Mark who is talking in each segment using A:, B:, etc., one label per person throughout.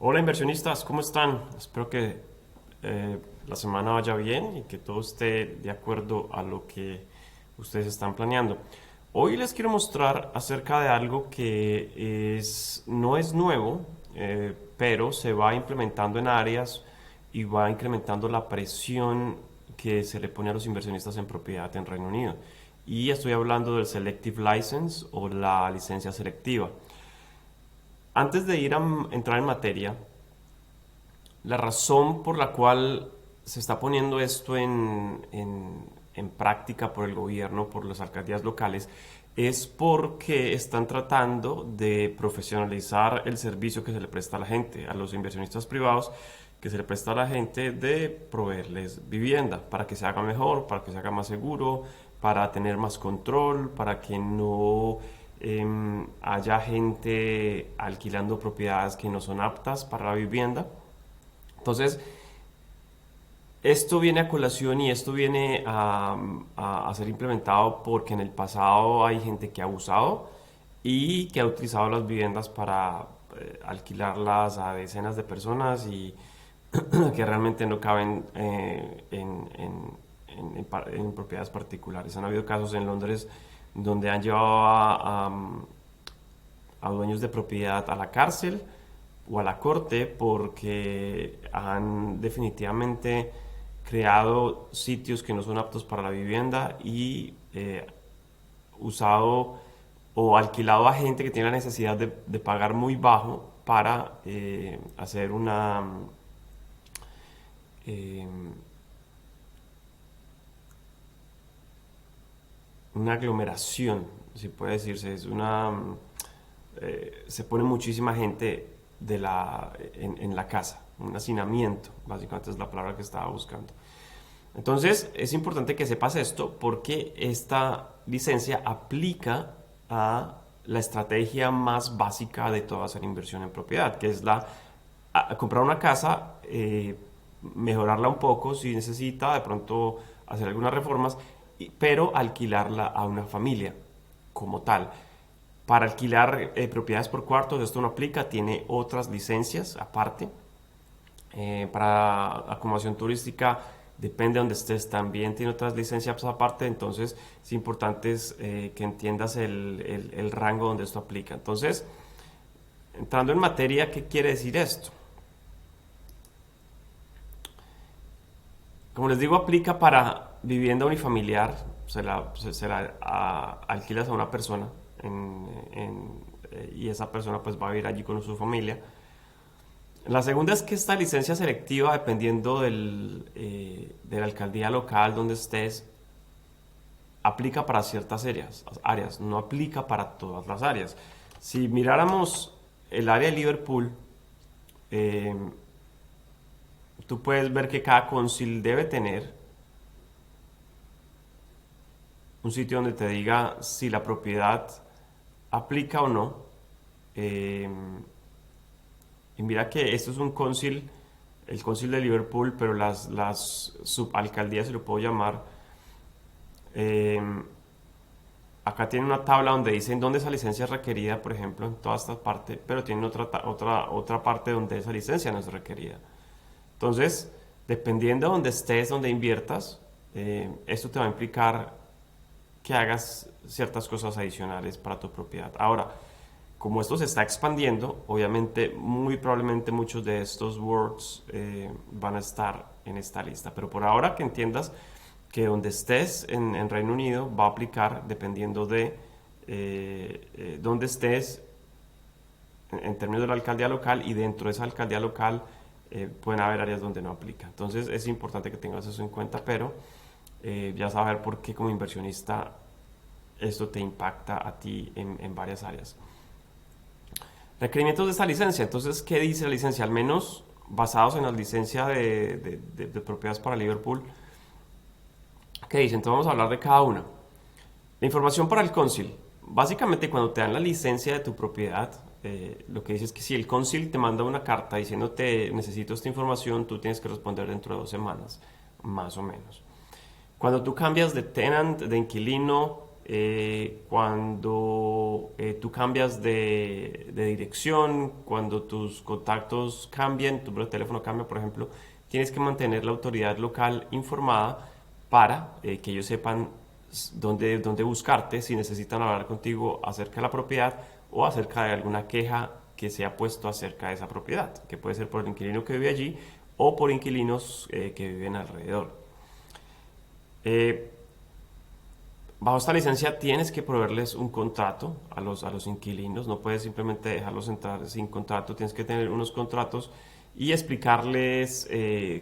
A: Hola inversionistas, ¿cómo están? Espero que la semana vaya bien y que todo esté de acuerdo a lo que ustedes están planeando. Hoy les quiero mostrar acerca de algo que no es nuevo, pero se va implementando en áreas y va incrementando la presión que se le pone a los inversionistas en propiedad en Reino Unido. Y estoy hablando del Selective License o la licencia selectiva. Antes de entrar en materia, la razón por la cual se está poniendo esto en práctica por el gobierno, por las alcaldías locales, es porque están tratando de profesionalizar el servicio que se le presta a la gente, a los inversionistas privados, que se le presta a la gente de proveerles vivienda para que se haga mejor, para que se haga más seguro, para tener más control, para que no haya gente alquilando propiedades que no son aptas para la vivienda. Entonces, esto viene a colación y esto viene a ser implementado porque en el pasado hay gente que ha abusado y que ha utilizado las viviendas para alquilarlas a decenas de personas y que realmente no caben en propiedades particulares. Han habido casos en Londres donde han llevado a dueños de propiedad a la cárcel o a la corte porque han definitivamente creado sitios que no son aptos para la vivienda y usado o alquilado a gente que tiene la necesidad de pagar muy bajo para hacer eh, una aglomeración, si puede decirse, se pone muchísima gente en la casa, un hacinamiento, básicamente es la palabra que estaba buscando. Entonces es importante que sepas esto porque esta licencia aplica a la estrategia más básica de toda hacer inversión en propiedad, que es comprar una casa, mejorarla un poco si necesita, de pronto hacer algunas reformas, pero alquilarla a una familia como tal. Para alquilar propiedades por cuartos, esto no aplica, tiene otras licencias aparte. Para acomodación turística, depende de donde estés, también tiene otras licencias aparte, entonces es importante que entiendas el rango donde esto aplica. Entonces, entrando en materia, ¿qué quiere decir esto? Como les digo, aplica para vivienda unifamiliar, alquilas a una persona y esa persona pues va a vivir allí con su familia. La segunda es que esta licencia selectiva, dependiendo de la alcaldía local donde estés, aplica para ciertas áreas, no aplica para todas las áreas. Si miráramos el área de Liverpool, eh, tú puedes ver que cada council debe tener un sitio donde te diga si la propiedad aplica o no. Eh, y mira que esto es un council, el council de Liverpool, pero las subalcaldías, se lo puedo llamar, eh, acá tienen una tabla donde dicen dónde esa licencia es requerida, por ejemplo, en toda esta parte, pero tienen otra parte donde esa licencia no es requerida. Entonces, dependiendo de donde estés, donde inviertas, esto te va a implicar que hagas ciertas cosas adicionales para tu propiedad. Ahora, como esto se está expandiendo, obviamente, muy probablemente muchos de estos words van a estar en esta lista. Pero por ahora que entiendas que donde estés en Reino Unido va a aplicar dependiendo de dónde estés en términos de la alcaldía local y dentro de esa alcaldía local pueden haber áreas donde no aplica. Entonces es importante que tengas eso en cuenta, pero ya saber por qué como inversionista esto te impacta a ti en varias áreas. Requerimientos de esta licencia. Entonces, ¿qué dice la licencia? Al menos basados en la licencia de propiedades para Liverpool. ¿Qué dice? Entonces vamos a hablar de cada una. La información para el cónsul. Básicamente, cuando te dan la licencia de tu propiedad, lo que dice es que si el cónsul te manda una carta diciéndote necesito esta información, tú tienes que responder dentro de 2 semanas, más o menos. Cuando tú cambias de tenant, de inquilino, cuando tú cambias de dirección, cuando tus contactos cambian, tu número de teléfono cambia, por ejemplo, tienes que mantener la autoridad local informada para que ellos sepan dónde buscarte si necesitan hablar contigo acerca de la propiedad o acerca de alguna queja que se ha puesto acerca de esa propiedad, que puede ser por el inquilino que vive allí o por inquilinos que viven alrededor. Bajo esta licencia tienes que proveerles un contrato a los inquilinos, no puedes simplemente dejarlos entrar sin contrato, tienes que tener unos contratos y explicarles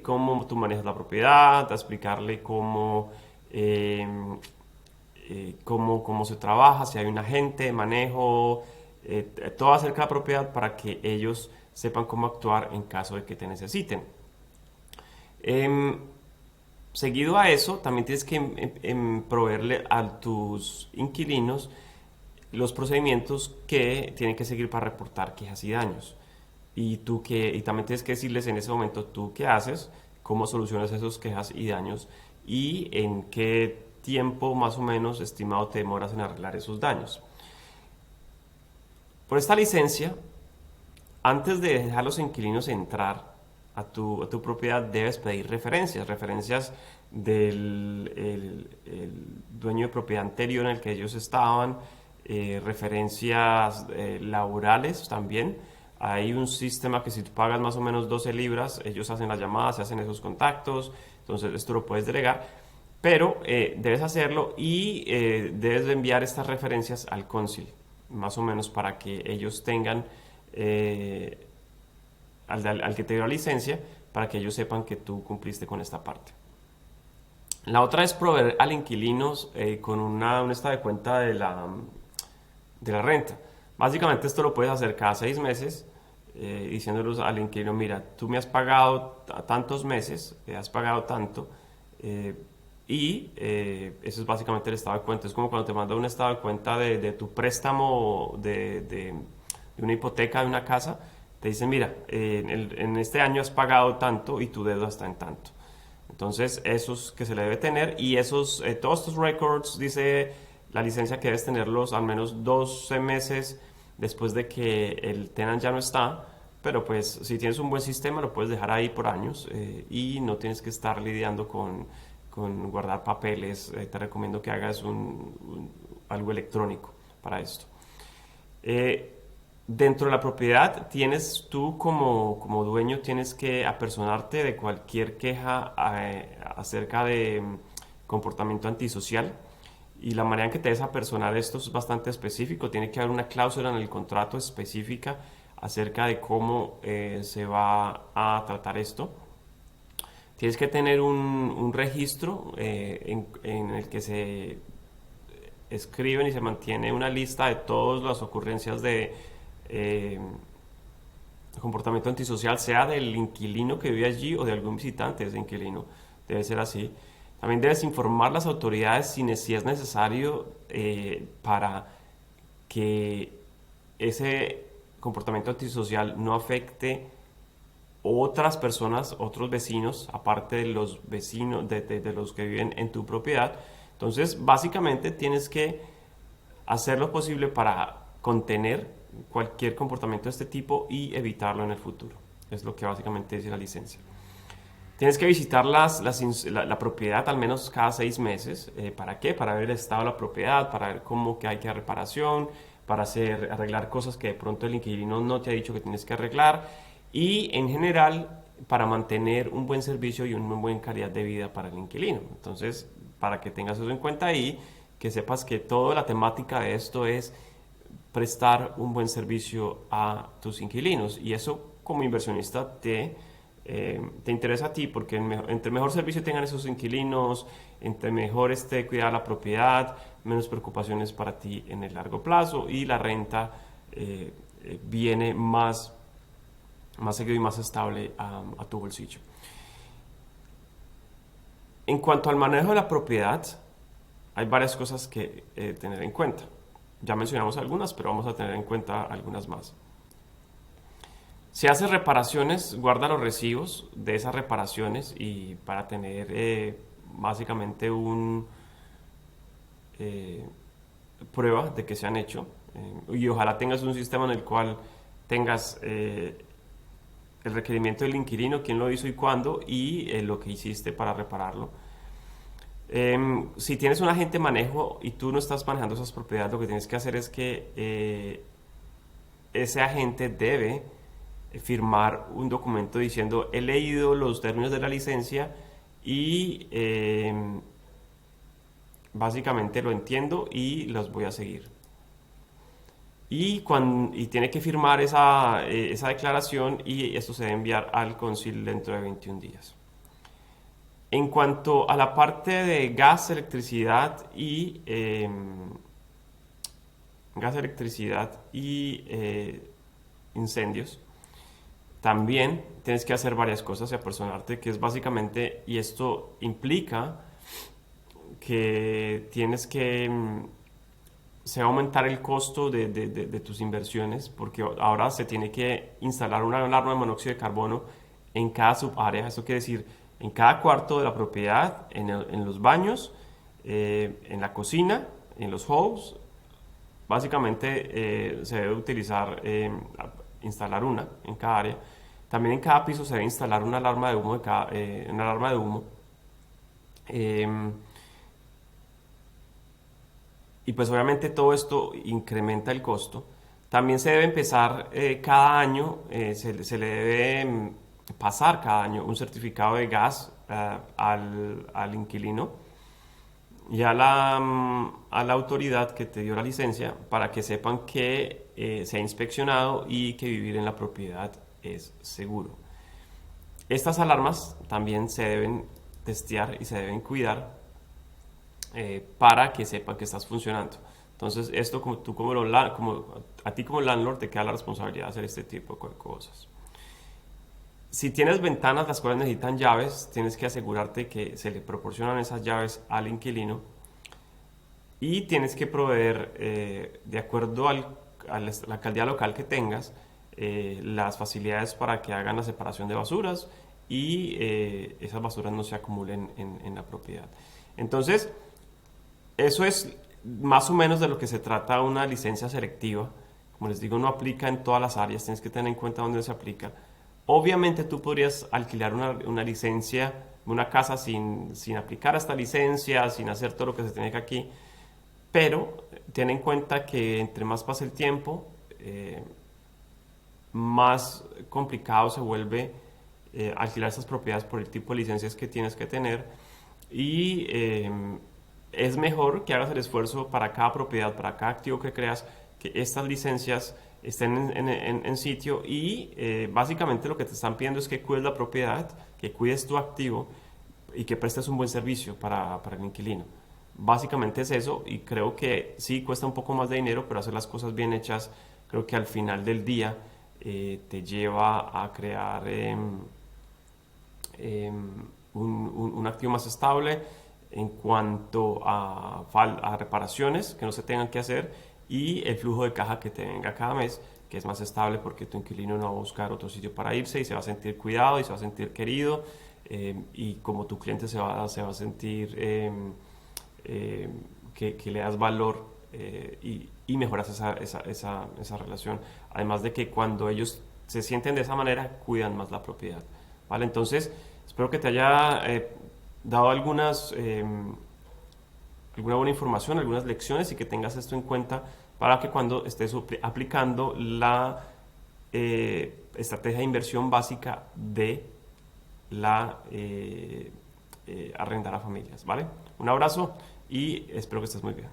A: cómo tú manejas la propiedad, explicarle cómo se trabaja, si hay un agente de manejo, todo acerca de la propiedad para que ellos sepan cómo actuar en caso de que te necesiten. Seguido a eso, también tienes que proveerle a tus inquilinos los procedimientos que tienen que seguir para reportar quejas y daños. Y también tienes que decirles en ese momento tú qué haces, cómo solucionas esas quejas y daños y en qué tiempo más o menos estimado te demoras en arreglar esos daños. Por esta licencia, antes de dejar a los inquilinos entrar a tu propiedad, debes pedir referencias del el dueño de propiedad anterior en el que ellos estaban, referencias laborales también. Hay un sistema que si tú pagas más o menos 12 libras, ellos hacen las llamadas, se hacen esos contactos, entonces esto lo puedes delegar, pero debes hacerlo y debes de enviar estas referencias al cónsul, más o menos para que ellos tengan al que te dio la licencia, para que ellos sepan que tú cumpliste con esta parte. La otra es proveer al inquilino con un estado de cuenta de la renta. Básicamente esto lo puedes hacer cada 6 meses, diciéndoles al inquilino, mira, tú me has pagado tantos meses, has pagado tanto, eso es básicamente el estado de cuenta. Es como cuando te manda un estado de cuenta de tu préstamo de una hipoteca de una casa, te dicen, mira, en este año has pagado tanto y tu deuda está en tanto. Entonces, eso es que se le debe tener y todos estos records, dice la licencia que debes tenerlos al menos 12 meses después de que el tenant ya no está, pero pues si tienes un buen sistema lo puedes dejar ahí por años y no tienes que estar lidiando con guardar papeles. Te recomiendo que hagas algo electrónico para esto. Dentro de la propiedad, tú como dueño tienes que apersonarte de cualquier queja acerca de comportamiento antisocial. Y la manera en que te debes apersonar esto es bastante específico. Tiene que haber una cláusula en el contrato específica acerca de cómo se va a tratar esto. Tienes que tener un registro en el que se escriben y se mantiene una lista de todas las ocurrencias de comportamiento antisocial, sea del inquilino que vive allí o de algún visitante de ese inquilino. Debe ser así. También debes informar a las autoridades si es necesario para que ese comportamiento antisocial no afecte otras personas, otros vecinos, aparte de los vecinos, de los que viven en tu propiedad. Entonces, básicamente tienes que hacer lo posible para contener cualquier comportamiento de este tipo y evitarlo en el futuro. Es lo que básicamente dice la licencia. Tienes que visitar la propiedad al menos cada 6 meses. ¿Para qué? Para ver el estado de la propiedad, para ver cómo que hay que reparación, para arreglar cosas que de pronto el inquilino no te ha dicho que tienes que arreglar y en general para mantener un buen servicio y una buena calidad de vida para el inquilino. Entonces, para que tengas eso en cuenta y que sepas que toda la temática de esto es prestar un buen servicio a tus inquilinos y eso como inversionista te interesa a ti porque entre mejor servicio tengan esos inquilinos, entre mejor esté cuidada la propiedad, menos preocupaciones para ti en el largo plazo y la renta viene más seguido y más estable a tu bolsillo. En cuanto al manejo de la propiedad, hay varias cosas que tener en cuenta. Ya mencionamos algunas, pero vamos a tener en cuenta algunas más. Si haces reparaciones, guarda los recibos de esas reparaciones y para tener básicamente prueba de que se han hecho. Y ojalá tengas un sistema en el cual tengas el requerimiento del inquilino, quién lo hizo y cuándo, y lo que hiciste para repararlo. Si tienes un agente de manejo y tú no estás manejando esas propiedades, lo que tienes que hacer es que ese agente debe firmar un documento diciendo he leído los términos de la licencia y básicamente lo entiendo y los voy a seguir. Y tiene que firmar esa declaración y esto se debe enviar al Concil dentro de 21 días. En cuanto a la parte de gas, electricidad y incendios, también tienes que hacer varias cosas y apersonarte, que es básicamente, y esto implica que tienes que se va a aumentar el costo de tus inversiones, porque ahora se tiene que instalar una alarma de monóxido de carbono en cada subárea. Eso quiere decir, en cada cuarto de la propiedad, en los baños, en la cocina, en los halls. Básicamente se debe instalar una en cada área. También en cada piso se debe instalar una alarma de humo, una alarma de humo. Y pues obviamente todo esto incrementa el costo. También se debe empezar cada año, se le debe pasar cada año un certificado de gas al inquilino y a la autoridad que te dio la licencia para que sepan que se ha inspeccionado y que vivir en la propiedad es seguro. Estas alarmas también se deben testear y se deben cuidar para que sepan que estás funcionando. Entonces, esto como a ti como landlord te queda la responsabilidad de hacer este tipo de cosas. Si tienes ventanas las cuales necesitan llaves, tienes que asegurarte que se le proporcionan esas llaves al inquilino y tienes que proveer, de acuerdo a la alcaldía local que tengas, las facilidades para que hagan la separación de basuras y esas basuras no se acumulen en la propiedad. Entonces, eso es más o menos de lo que se trata una licencia selectiva. Como les digo, no aplica en todas las áreas, tienes que tener en cuenta dónde se aplica. Obviamente tú podrías alquilar una licencia, una casa sin aplicar esta licencia, sin hacer todo lo que se tiene que aquí, pero ten en cuenta que entre más pasa el tiempo, más complicado se vuelve alquilar estas propiedades por el tipo de licencias que tienes que tener y es mejor que hagas el esfuerzo para cada propiedad, para cada activo que creas, que estas licencias estén en sitio y básicamente lo que te están pidiendo es que cuides la propiedad, que cuides tu activo y que prestes un buen servicio para el inquilino. Básicamente es eso y creo que sí cuesta un poco más de dinero, pero hacer las cosas bien hechas creo que al final del día te lleva a crear un activo más estable en cuanto a reparaciones que no se tengan que hacer y el flujo de caja que te venga cada mes, que es más estable porque tu inquilino no va a buscar otro sitio para irse y se va a sentir cuidado y se va a sentir querido y como tu cliente se va a sentir que le das valor y mejoras esa relación. Además de que cuando ellos se sienten de esa manera, cuidan más la propiedad. ¿Vale? Entonces, espero que te haya dado alguna buena información, algunas lecciones y que tengas esto en cuenta para que cuando estés aplicando la estrategia de inversión básica de la arrendar a familias, ¿vale? Un abrazo y espero que estés muy bien.